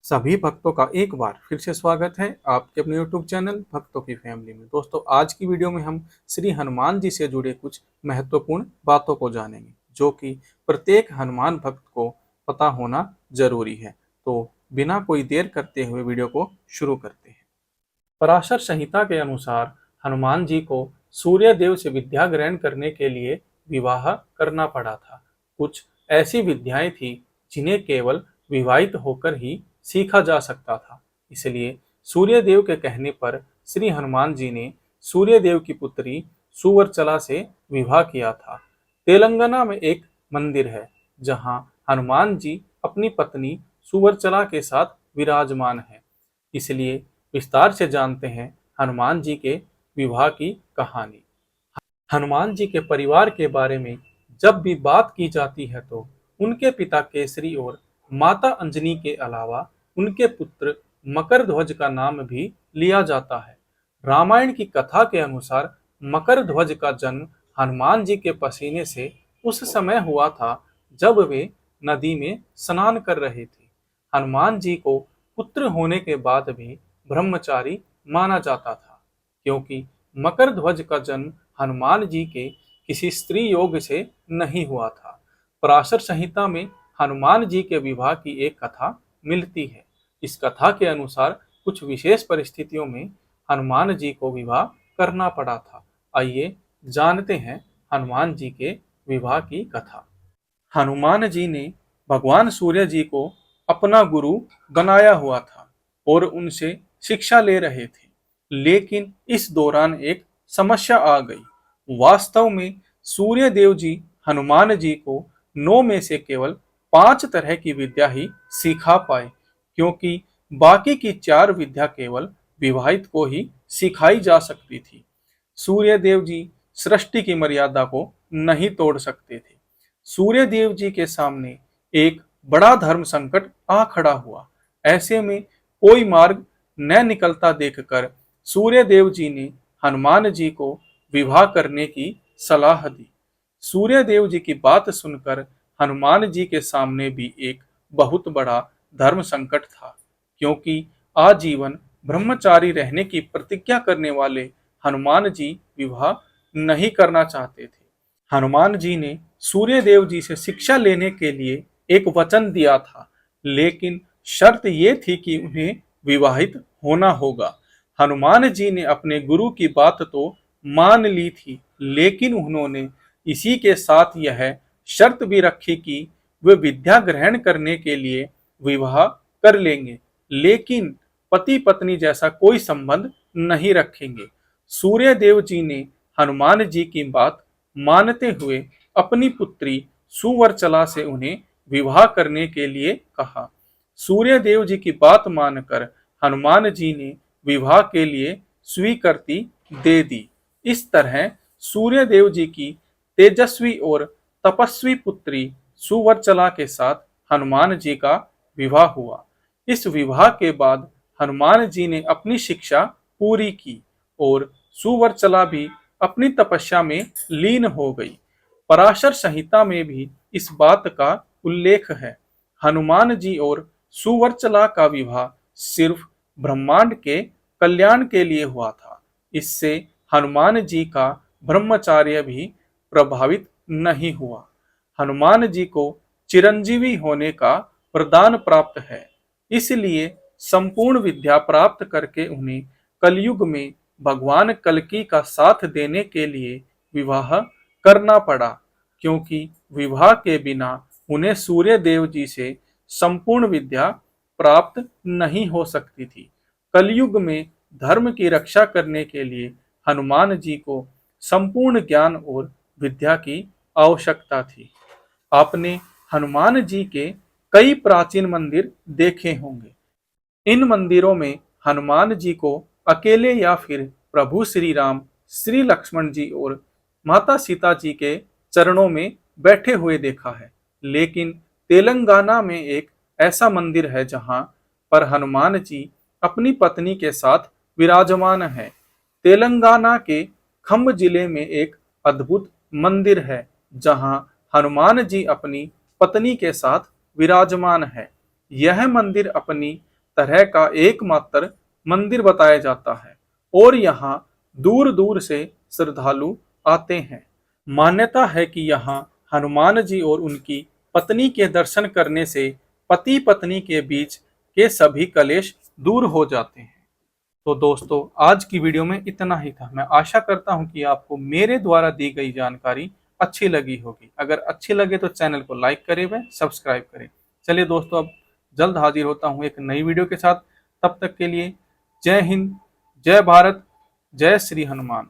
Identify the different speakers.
Speaker 1: सभी भक्तों का एक बार फिर से स्वागत है आपके अपने YouTube चैनल भक्तों की फैमिली में। दोस्तों, आज की वीडियो में हम श्री हनुमान जी से जुड़े कुछ महत्वपूर्ण बातों को जानेंगे जो कि प्रत्येक हनुमान भक्त को पता होना जरूरी है। तो बिना कोई देर करते हुए वीडियो को शुरू करते हैं। पराशर संहिता के अनुसार हनुमान जी को सूर्य देव से विद्या ग्रहण करने के लिए विवाह करना पड़ा था। कुछ ऐसी विद्याएं थी जिन्हें केवल विवाहित होकर ही सीखा जा सकता था। इसलिए सूर्य देव के कहने पर श्री हनुमान जी ने सूर्य देव की पुत्री सुवर्चला से विवाह किया था। तेलंगाना में एक मंदिर है जहां हनुमान जी अपनी पत्नी सुवर्चला के साथ विराजमान है। इसलिए विस्तार से जानते हैं हनुमान जी के विवाह की कहानी। हनुमान जी के परिवार के बारे में जब भी बात की जाती है तो उनके पिता केसरी और माता अंजनी के अलावा उनके पुत्र मकर ध्वज का नाम भी लिया जाता है। रामायण की कथा के अनुसार मकर ध्वज का जन्म हनुमान जी के पसीने से उस समय हुआ था जब वे नदी में स्नान कर रहे थे। हनुमान जी को पुत्र होने के बाद भी ब्रह्मचारी माना जाता था, क्योंकि मकर ध्वज का जन्म हनुमान जी के किसी स्त्री योग से नहीं हुआ था। पराशर संहिता में हनुमान जी के विवाह की एक कथा मिलती है। इस कथा के अनुसार कुछ विशेष परिस्थितियों में हनुमान जी को विवाह करना पड़ा था। आइए जानते हैं हनुमान जी के विवाह की कथा। हनुमान जी ने भगवान सूर्य जी को अपना गुरु बनाया हुआ था और उनसे शिक्षा ले रहे थे, लेकिन इस दौरान एक समस्या आ गई। वास्तव में सूर्य देव जी हनुमान जी को 9 में से केवल 5 तरह की विद्या ही सिखा पाए, क्योंकि बाकी की 4 विद्या केवल विवाहित को ही सिखाई जा सकती थी। सूर्य देव जी सृष्टि की मर्यादा को नहीं तोड़ सकते थे। सूर्य देव जी के सामने एक बड़ा धर्म संकट आ खड़ा हुआ। ऐसे में कोई मार्ग न निकलता देखकर सूर्य देव जी ने हनुमान जी को विवाह करने की सलाह दी। सूर्य देव जी की बात सुनकर हनुमान जी के सामने भी एक बहुत बड़ा धर्म संकट था, क्योंकि आजीवन ब्रह्मचारी रहने की प्रतिज्ञा करने वाले हनुमान जी विवाह नहीं करना चाहते थे। हनुमान जी ने सूर्य देव जी से शिक्षा लेने के लिए एक वचन दिया था, लेकिन शर्त ये थी कि उन्हें विवाहित होना होगा। हनुमान जी ने अपने गुरु की बात तो मान ली थी, लेकिन उन्होंने इसी के साथ यह शर्त भी रखी कि वे विद्या ग्रहण करने के लिए विवाह कर लेंगे, लेकिन पति पत्नी जैसा कोई संबंध नहीं रखेंगे। सूर्य देव जी ने हनुमान जी की बात मानते हुए अपनी पुत्री सुवर्चला से उन्हें विवाह करने के लिए कहा। सूर्य देव जी की बात मानकर हनुमान जी ने विवाह के लिए स्वीकृति दे दी। इस तरह सूर्य देव जी की तेजस्वी और तपस्वी पुत्री सुवर्चला के साथ हनुमान जी का विवाह हुआ। इस विवाह के बाद हनुमान जी ने अपनी शिक्षा पूरी की और सुवर्चला भी अपनी तपस्या में लीन हो गई। पराशर संहिता में भी इस बात का उल्लेख है। हनुमान जी और सुवर्चला का विवाह सिर्फ ब्रह्मांड के कल्याण के लिए हुआ था। इससे हनुमान जी का ब्रह्मचार्य भी प्रभावित नहीं हुआ। हनुमान जी को चिरंजीवी होने का वरदान प्राप्त है, इसलिए संपूर्ण विद्या प्राप्त करके उन्हें कलयुग में भगवान कल्कि का साथ देने के लिए विवाह करना पड़ा, क्योंकि विवाह के बिना उन्हें सूर्य देव जी से संपूर्ण विद्या प्राप्त नहीं हो सकती थी। कलयुग में धर्म की रक्षा करने के लिए हनुमान जी को संपूर्ण ज्ञान और विद्या की आवश्यकता थी। आपने हनुमान जी के कई प्राचीन मंदिर देखे होंगे। इन मंदिरों में हनुमान जी को अकेले या फिर प्रभु श्री राम, श्री लक्ष्मण जी और माता सीता जी के चरणों में बैठे हुए देखा है। लेकिन तेलंगाना में एक ऐसा मंदिर है जहां पर हनुमान जी अपनी पत्नी के साथ विराजमान है। तेलंगाना के खम्ब जिले में एक अद्भुत मंदिर है जहां हनुमान जी अपनी पत्नी के साथ विराजमान है। यह मंदिर अपनी तरह का एकमात्र मंदिर बताया जाता है और यहाँ दूर दूर से श्रद्धालु आते हैं। मान्यता है कि यहाँ हनुमान जी और उनकी पत्नी के दर्शन करने से पति पत्नी के बीच के सभी कलेश दूर हो जाते हैं। तो दोस्तों, आज की वीडियो में इतना ही था। मैं आशा करता हूं कि आपको मेरे द्वारा दी गई जानकारी अच्छी लगी होगी। अगर अच्छी लगे तो चैनल को लाइक करें व सब्सक्राइब करें। चलिए दोस्तों, अब जल्द हाजिर होता हूं एक नई वीडियो के साथ। तब तक के लिए जय हिंद, जय भारत, जय श्री हनुमान।